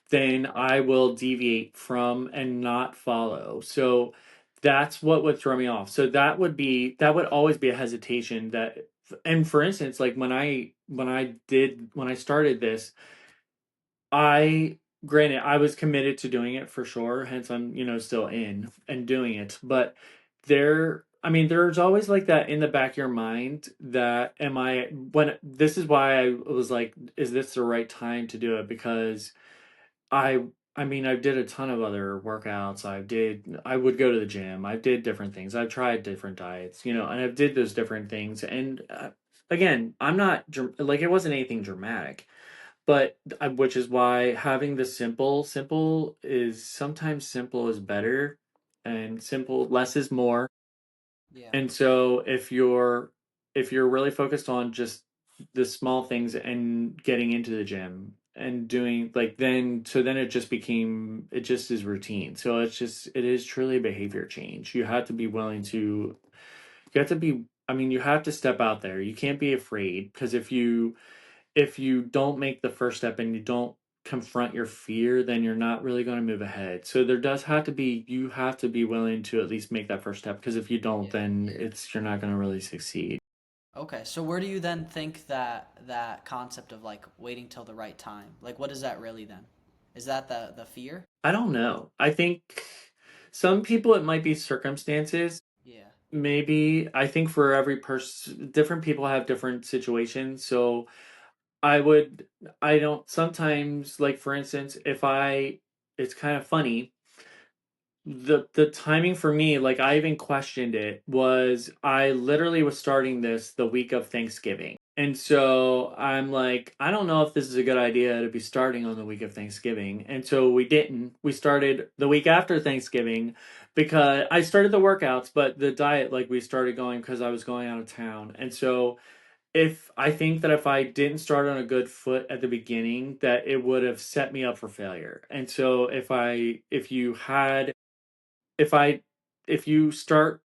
then I will deviate from and not follow. So that's what would throw me off. So that would always be a hesitation that, and for instance, like when I started this, I granted I was committed to doing it for sure, hence I'm, still in and doing it. But I mean, there's always like that in the back of your mind that am I when this is why I was like, is this the right time to do it? Because I I mean, I did a ton of other workouts. I would go to the gym. I did different things. I've tried different diets, and I did those different things. And again, I'm not like it wasn't anything dramatic, but which is why having the simple is sometimes simple is better, and simple less is more. Yeah. And so if you're really focused on just the small things and getting into the gym and doing like then it just is routine. So it is truly a behavior change. You have to be I mean you have to step out there. You can't be afraid because if you don't make the first step and you don't confront your fear, then you're not really going to move ahead. So you have to be willing to at least make that first step because if you don't, Yeah. then you're not going to really succeed. Okay. So where do you then think that concept of like waiting till the right time? Like what is that really then? Is that the fear? I don't know. I think some people it might be circumstances. Yeah. Maybe I think for every person, different people have different situations. So I would, I don't sometimes like for instance, it's kind of funny the timing for me, like I even questioned it, was I literally was starting this the week of Thanksgiving. And so I'm like, I don't know if this is a good idea to be starting on the week of Thanksgiving. And so we didn't. We started the week after Thanksgiving because I started the workouts, but the diet, like we started going because I was going out of town. And so if I think that if I didn't start on a good foot at the beginning, that it would have set me up for failure. And so if you had if I if you start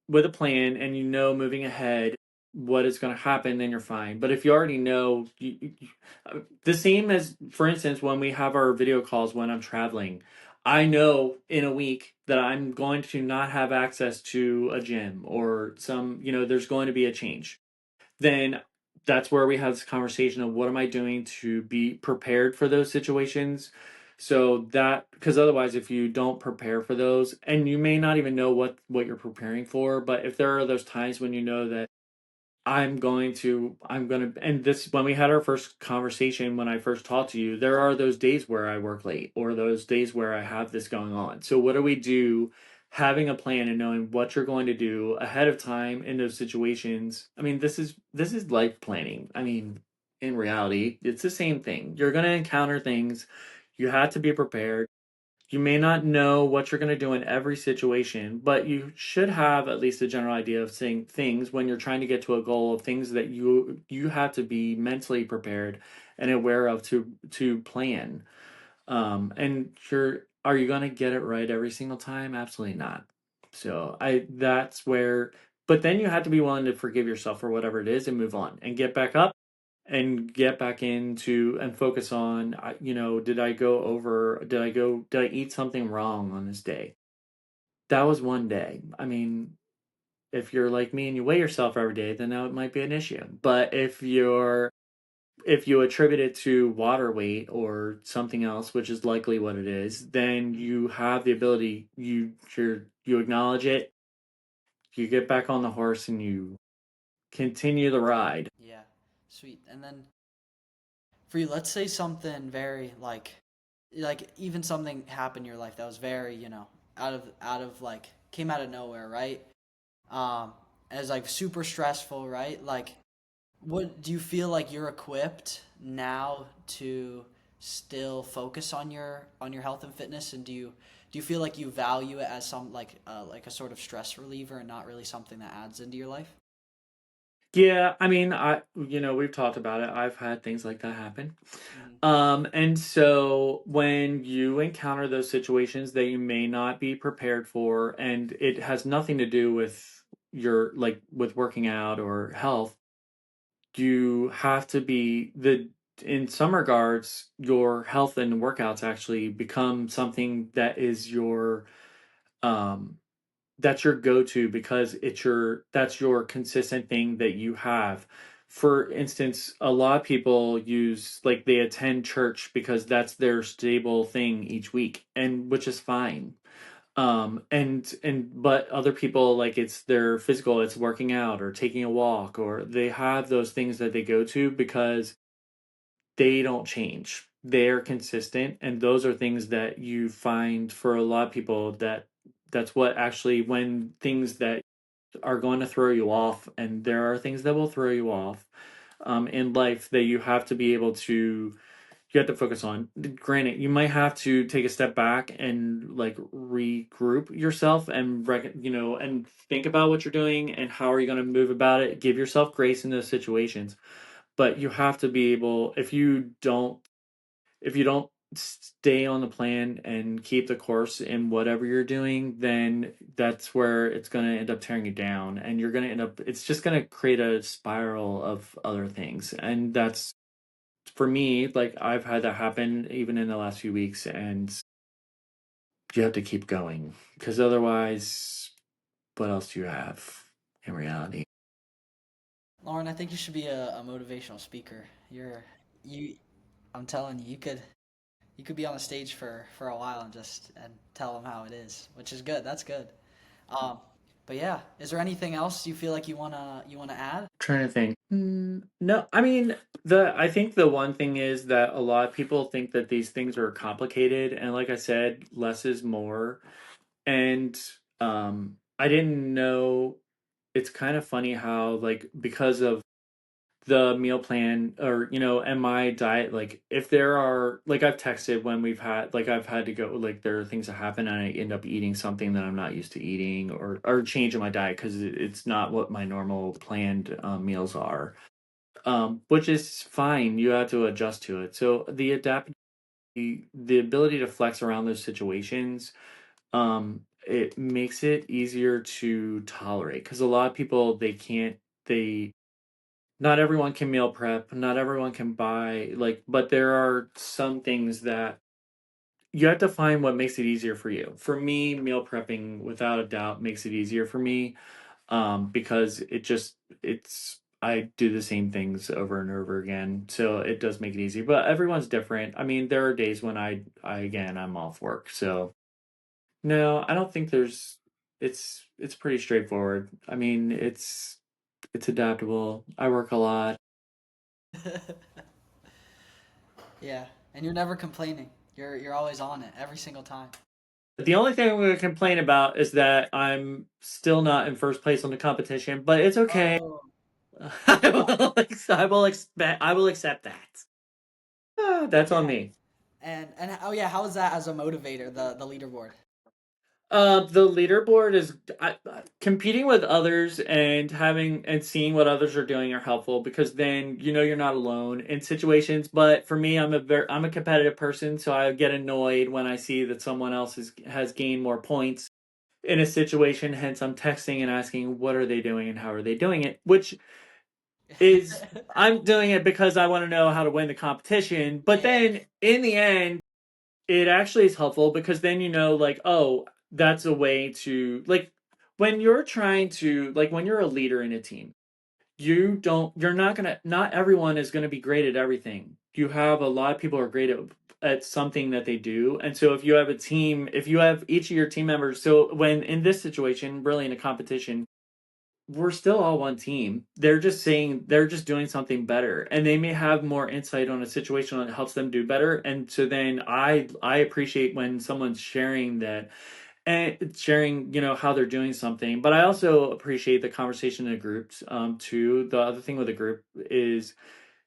with a plan and moving ahead, what is going to happen, then you're fine. But if you already know, the same as, for instance, when we have our video calls when I'm traveling, I know in a week that I'm going to not have access to a gym or some, there's going to be a change. Then that's where we have this conversation of what am I doing to be prepared for those situations. So that, because otherwise, if you don't prepare for those, and you may not even know what you're preparing for, but if there are those times when you know that and this, when we had our first conversation, when I first talked to you, there are those days where I work late or those days where I have this going on. So what do we do? Having a plan and knowing what you're going to do ahead of time in those situations. I mean, this is life planning. I mean, in reality, it's the same thing. You're going to encounter things. You have to be prepared. You may not know what you're going to do in every situation, but you should have at least a general idea of saying things when you're trying to get to a goal of things that you have to be mentally prepared and aware of to plan. And are you going to get it right every single time? Absolutely not. So that's where, but then you have to be willing to forgive yourself for whatever it is and move on and get back up and get back into and focus on, did I eat something wrong on this day? That was one day. I mean, if you're like me and you weigh yourself every day, then that might be an issue. But if you attribute it to water weight or something else, which is likely what it is, then you have the ability, you acknowledge it, you get back on the horse and you continue the ride. Yeah, sweet. And then for you, let's say something very like even something happened in your life that was very, out of like came out of nowhere, right? As like super stressful, right? Like what do you feel like you're equipped now to still focus on your health and fitness, and do you feel like you value it as some like a sort of stress reliever and not really something that adds into your life? Yeah, I mean, we've talked about it. I've had things like that happen. Hmm. And so when you encounter those situations that you may not be prepared for, and it has nothing to do with with working out or health, you have to in some regards, your health and workouts actually become something that is um, that's your go-to because that's your consistent thing that you have. For instance, a lot of people they attend church because that's their stable thing each week, and which is fine. And but other people, like, it's their physical, it's working out or taking a walk, or they have those things that they go to because they don't change. They're consistent, and those are things that you find for a lot of people that's what actually, when things that are going to throw you off, and there are things that will throw you off in life that you have to focus on. Granted, you might have to take a step back and like regroup yourself and and think about what you're doing and how are you going to move about it. Give yourself grace in those situations, but you have to be able. If you don't stay on the plan and keep the course in whatever you're doing, then that's where it's going to end up tearing you down, and you're going to end up. It's just going to create a spiral of other things, and that's, for me, like, I've had that happen even in the last few weeks, and you have to keep going because otherwise, what else do you have in reality? Lauren, I think you should be a motivational speaker. You I'm telling you, you could be on the stage for a while and just and tell them how it is, which is good. That's good. Um, but yeah, is there anything else you feel like you wanna add? Trying to think. No, I mean, I think the one thing is that a lot of people think that these things are complicated, and like I said, less is more. And I didn't know. It's kind of funny how, like, because of the meal plan, or and my diet, like, if there are, like, I've texted when I've had to go, like, there are things that happen and I end up eating something that I'm not used to eating, or changing my diet because it's not what my normal planned meals are, which is fine. You have to adjust to it. So the ability to flex around those situations, it makes it easier to tolerate, because a lot of people, they can't. not everyone can meal prep, not everyone can buy, like, but there are some things that you have to find what makes it easier for you. For me, meal prepping without a doubt makes it easier for me, because it's I do the same things over and over again, so it does make it easy. But everyone's different. I mean, there are days when I again I'm off work, so no, I don't think there's. It's pretty straightforward. I mean, it's adaptable. I work a lot. Yeah, and you're never complaining. You're always on it every single time. The only thing I'm going to complain about is that I'm still not in first place on the competition, but it's okay. Oh, I will accept that. That's on yeah. me. And oh yeah, how is that as a motivator, the leaderboard? The leaderboard is competing with others and having and seeing what others are doing are helpful because then you know you're not alone in situations. But for me, I'm a competitive person, so I get annoyed when I see that someone else has gained more points in a situation. Hence, I'm texting and asking what are they doing and how are they doing it, which is I'm doing it because I want to know how to win the competition. But Yeah. then in the end, it actually is helpful because then you know, like, oh, that's a way to like when you're trying to like when you're a leader in a team, you're not gonna not everyone is gonna be great at everything. You have a lot of people who are great at something that they do. And so if you have a team, if you have each of your team members, so when in this situation, really in a competition, we're still all one team. They're just saying they're just doing something better and they may have more insight on a situation that helps them do better. And so then I appreciate when someone's sharing that and sharing, you know, how they're doing something. But I also appreciate the conversation in the groups too. The other thing with the group is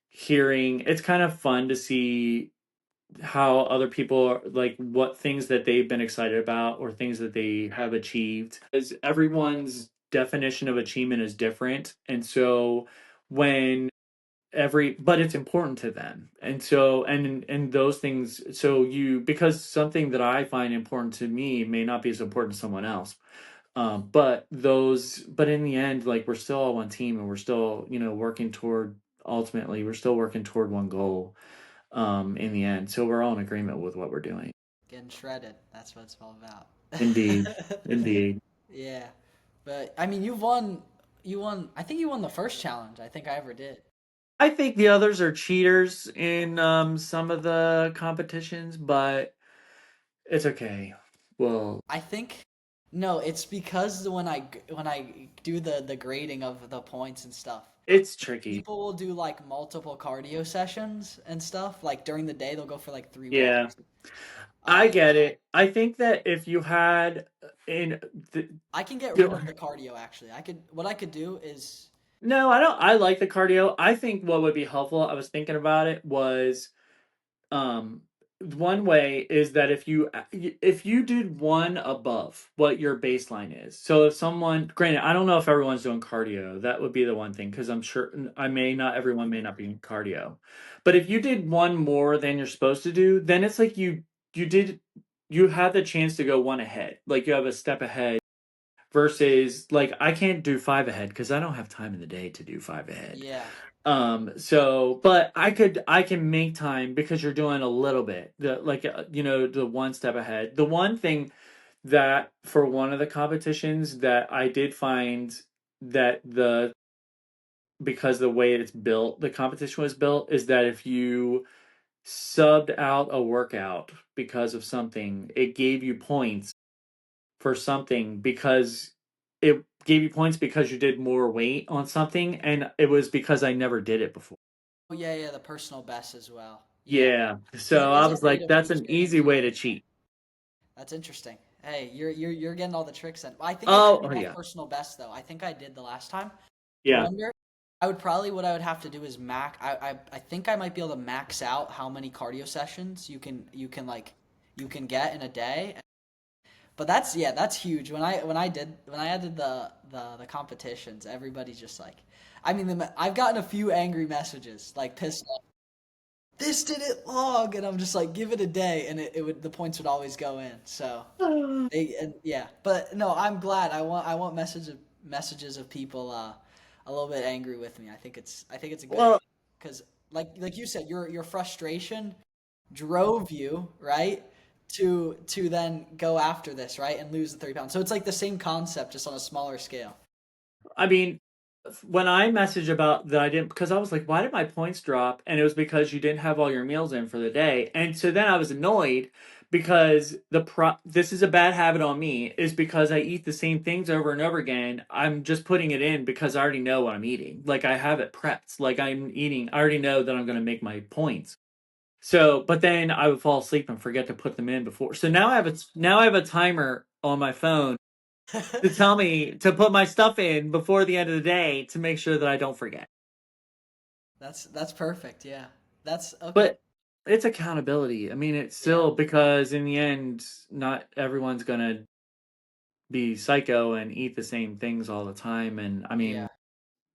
hearing it's kind of fun to see how other people are like what things that they've been excited about or things that they have achieved because everyone's definition of achievement is different and so when every but it's important to them and so and those things so you because something that I find important to me may not be as important to someone else but in the end like we're still all one team and we're still you know working toward ultimately we're still working toward one goal in the end. So we're all in agreement with what we're doing. Getting shredded. That's what it's all about. Indeed. Indeed. Yeah. But I mean, you won I think you won the first challenge I think I ever did. I think the others are cheaters in some of the competitions, but it's okay. Well, I think no, it's because when I do the grading of the points and stuff, it's tricky. people will do like multiple cardio sessions and stuff. Like during the day, they'll go for like 3 walks. Yeah, I get So it. I think that if you had in the, I can get rid of the cardio actually. What I could do is no, I don't I like the cardio. I think what would be helpful, I was thinking about it was Um, one way is that if you did one above what your baseline is. So if someone, granted, I don't know if everyone's doing cardio. That would be the one thing because I'm sure everyone may not be in cardio. But if you did one more than you're supposed to do, then it's like you did you had the chance to go one ahead. Like you have a step ahead versus like I can't do five ahead because I don't have time in the day to do five ahead. yeah. So but I can make time because you're doing a little bit you know the one step ahead. The one thing that for one of the competitions that I did find that the because the way it's built the competition was built is that if you subbed out a workout because of something it gave you points for something because it gave you points because you did more weight on something and it was because I never did it before. Oh yeah, yeah, the personal best as well. Yeah. Yeah. It So I is a was way like, to that's boost an your easy way to energy. cheat. That's interesting. Hey, you're getting all the tricks in. I think I have Oh, enough yeah. personal best though. I think I did the last time. I Yeah. wonder. What I would have to do is I think I might be able to max out how many cardio sessions you can get in a day. But that's yeah, that's huge. When I did the competitions, everybody's just like, I mean, I've gotten a few angry messages like pissed off. This didn't log, and I'm just like, give it a day, and it would the points would always go in. So yeah, but no, I'm glad. I want messages of people a little bit angry with me. I think it's a good Well, thing because like you said, your frustration drove you right to then go after this right and lose the 30 pounds. So it's like the same concept, just on a smaller scale. I mean, when I messaged about that, I didn't because I was like, why did my points drop? And it was because you didn't have all your meals in for the day. And so then I was annoyed because this is a bad habit on me is because I eat the same things over and over again. I'm just putting it in because I already know what I'm eating. Like I have it prepped. Like I'm eating. I already know that I'm going to make my points. So, but then I would fall asleep and forget to put them in before. So now I have a timer on my phone to tell me to put my stuff in before the end of the day to make sure that I don't forget. That's perfect. Yeah. That's okay. But it's accountability. I mean, it's Yeah. still because in the end, not everyone's gonna be psycho and eat the same things all the time. And I mean, Yeah.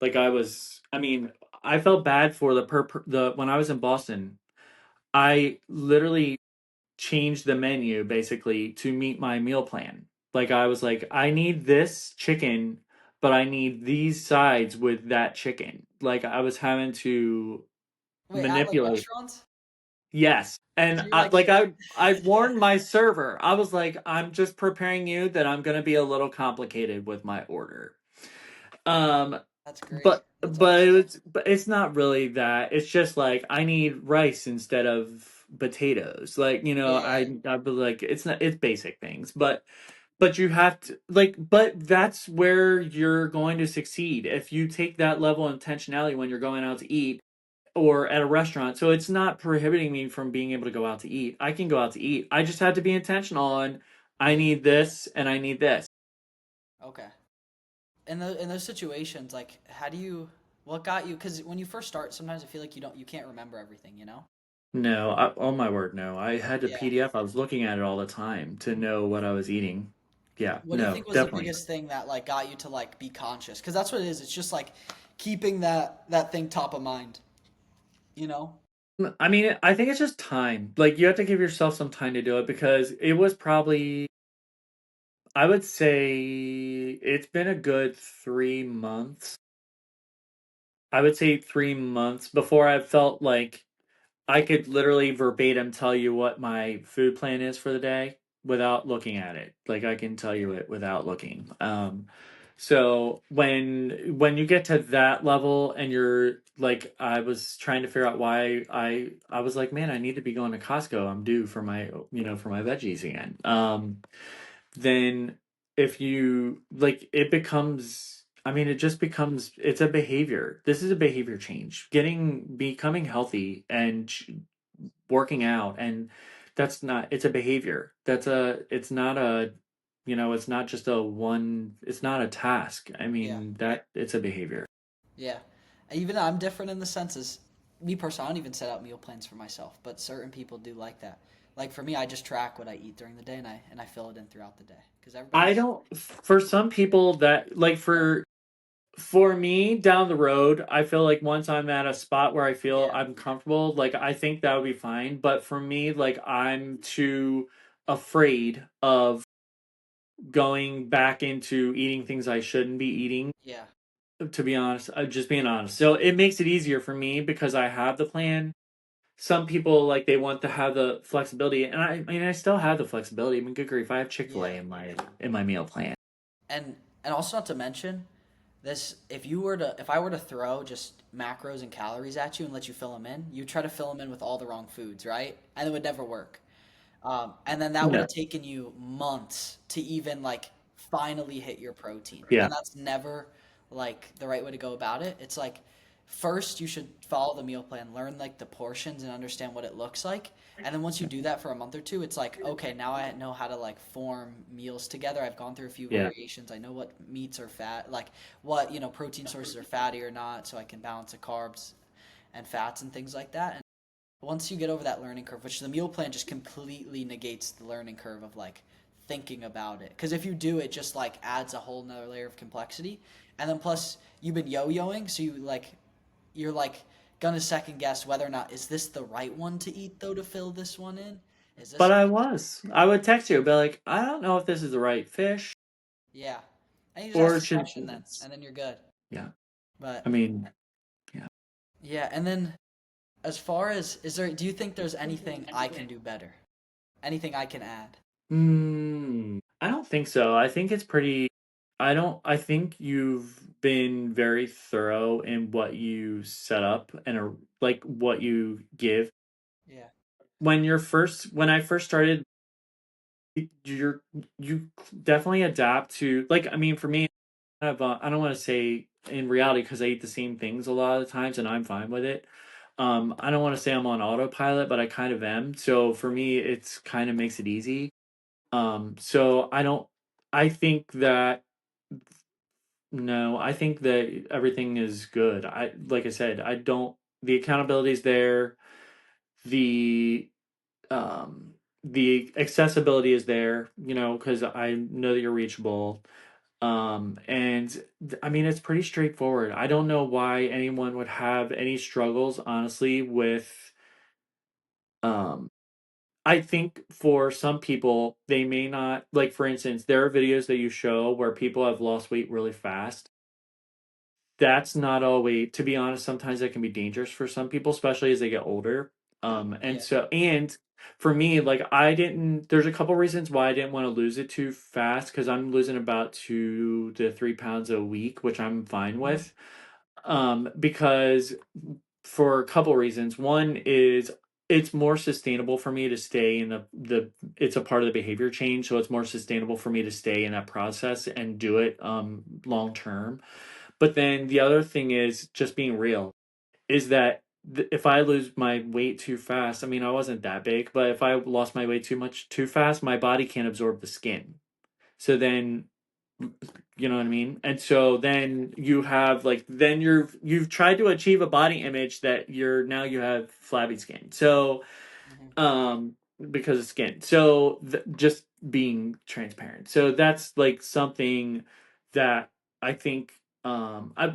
I mean, I felt bad for the when I was in Boston. I literally changed the menu basically to meet my meal plan. Like I was like, I need this chicken, but I need these sides with that chicken. Like I was having to Wait, at like manipulate. restaurants? Yes. So And you're like I warned my server. I was like, I'm just preparing you that I'm going to be a little complicated with my order. Um that's great. That's awesome. but it's not really that. It's just like I need rice instead of potatoes. Like, Yeah. I'd be like it's not it's basic things, but you have to but that's where you're going to succeed if you take that level of intentionality when you're going out to eat or at a restaurant. So it's not prohibiting me from being able to go out to eat. I can go out to eat. I just have to be intentional on I need this and I need this. Okay. In those situations, like, how do you? What got you? Because when you first start, sometimes I feel like you can't remember everything. You know? No, oh my word, no. I had a Yeah. PDF. I was looking at it all the time to know what I was eating. Yeah, What do you no, think was the definitely. biggest thing that like got you to like be conscious? Because that's what it is. It's just like keeping that thing top of mind. You know? I mean, I think it's just time. Like you have to give yourself some time to do it because it was probably I would say it's been a good 3 months. I would say 3 months before I felt like I could literally verbatim tell you what my food plan is for the day without looking at it. Like I can tell you it without looking. So when you get to that level and you're like I was trying to figure out why I was like, man, I need to be going to Costco. I'm due for my for my veggies again. Then if you like it becomes I mean it just becomes it's a behavior. This is a behavior change. Becoming healthy and working out and that's not it's a behavior. It's not a it's not just a one it's not a task. I Yeah. mean that it's a behavior. Yeah. Even I'm different in the senses. Me personally, I don't even set out meal plans for myself, but certain people do like that. Like for me, I just track what I eat during the day and I fill it in throughout the day because I everybody's don't for some people that like for me down the road, I feel like once I'm at a spot where I feel yeah I'm comfortable, like I think that would be fine. But for me, like I'm too afraid of going back into eating things I shouldn't be eating, yeah to be honest, just being honest. So it makes it easier for me because I have the plan. Some people like they want to have the flexibility, and I mean I still have the flexibility. I mean, good grief, I have Chick-fil-A yeah. in my meal plan. And also not to mention this, if I were to throw just macros and calories at you and let you fill them in, you try to fill them in with all the wrong foods, right? And it would never work. And then that would No, have taken you months to even like finally hit your protein. yeah, And that's never like the right way to go about it. It's like first you should follow the meal plan, learn like the portions and understand what it looks like. And then once you do that for a month or two, it's like, okay, now I know how to like form meals together. I've gone through a few yeah. variations. I know what meats are fat, like what, protein sources are fatty or not, so I can balance the carbs and fats and things like that. Once you get over that learning curve, which the meal plan just completely negates the learning curve of like thinking about it. Because if you do, it just like adds a whole nother layer of complexity. And then plus you've been yo-yoing, so you're like gonna second guess whether or not is this the right one to eat though to fill this one in? Is But this I was. I would text you, be like, I don't know if this is the right fish, yeah. And you just or ask the should question then, and then you're good. yeah. But I mean, yeah. yeah, and then as far as do you think there's anything I can do better? Anything I can add? I don't think so. I think it's pretty. I think you've been very thorough in what you set up and like what you give. Yeah. When I first started, you're you definitely adapt to, like, I mean, for me, I don't want to say in reality because I eat the same things a lot of the times and I'm fine with it. I don't want to say I'm on autopilot, but I kind of am. So for me, it's kind of makes it easy. So I don't. I think that no, I think that everything is good. Like I said, I don't. The accountability is there. The um the accessibility is there. Because I know that you're reachable. And I mean, it's pretty straightforward. I don't know why anyone would have any struggles, honestly, with um I think for some people, they may not, like, for instance, there are videos that you show where people have lost weight really fast. That's not always, to be honest, sometimes that can be dangerous for some people, especially as they get older. And Yeah. so, and for me, like, there's a couple reasons why I didn't want to lose it too fast because I'm losing about 2 to 3 pounds a week, which I'm fine with. Because for a couple reasons. One is it's more sustainable for me to stay in the it's a part of the behavior change, so it's more sustainable for me to stay in that process and do it long term. But then the other thing is just being real is that if I lose my weight too fast, I mean, I wasn't that big, but if I lost my weight too much too fast, my body can't absorb the skin. So then, you know what I mean? And so then you have, like, then you've tried to achieve a body image that now you have flabby skin. So Hmm. um because of skin. So just being transparent. So that's like something that I think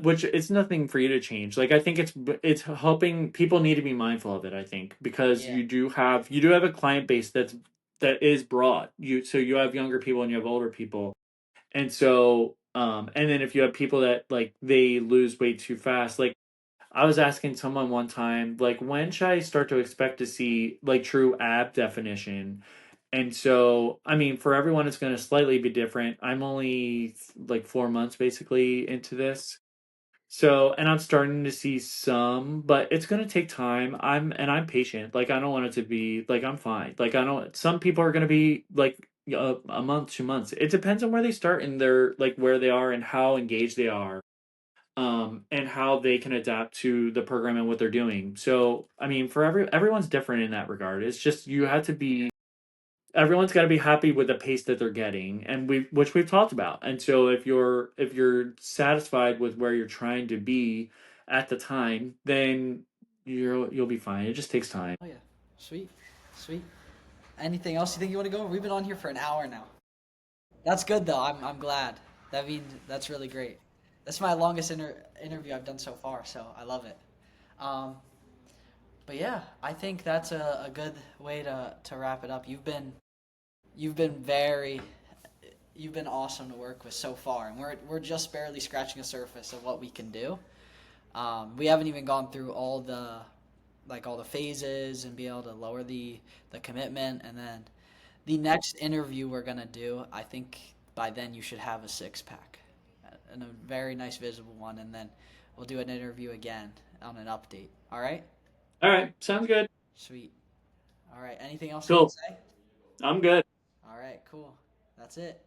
which it's nothing for you to change. Like, I think it's helping people need to be mindful of it, I think, because Yeah. you do have a client base that is broad. You have younger people and you have older people. And so and then if you have people that, like, they lose weight too fast, like, I was asking someone one time, like, when should I start to expect to see, like, true ab definition? And so, I mean, for everyone, it's going to slightly be different. I'm only like 4 months basically into this. So, and I'm starting to see some, but it's going to take time. I'm patient. Like, I don't want it to be like, I'm fine. Like, I don't, some people are going to be like a month, 2 months. It depends on where they start in their, like, where they are and how engaged they are, and how they can adapt to the program and what they're doing. So, I mean, for everyone's different in that regard. It's just you have to be everyone's got to be happy with the pace that they're getting, and which we've talked about. And so if you're satisfied with where you're trying to be at the time, then you'll be fine. It just takes time. Oh yeah. Sweet. Sweet. Anything else you think you want to go? We've been on here for an hour now. That's good though. I'm glad. That means that's really great. That's my longest interview I've done so far, so I love it. Um, but yeah, I think that's a good way to wrap it up. You've been very you've been awesome to work with so far, and we're just barely scratching the surface of what we can do. We haven't even gone through all the phases and be able to lower the commitment, and then the next interview we're gonna do. I think by then you should have a six pack and a very nice visible one, and then we'll do an interview again on an update. All right, All right, sounds good. sweet. All right, anything else you want Cool. to say? I'm good. All right, cool. That's it.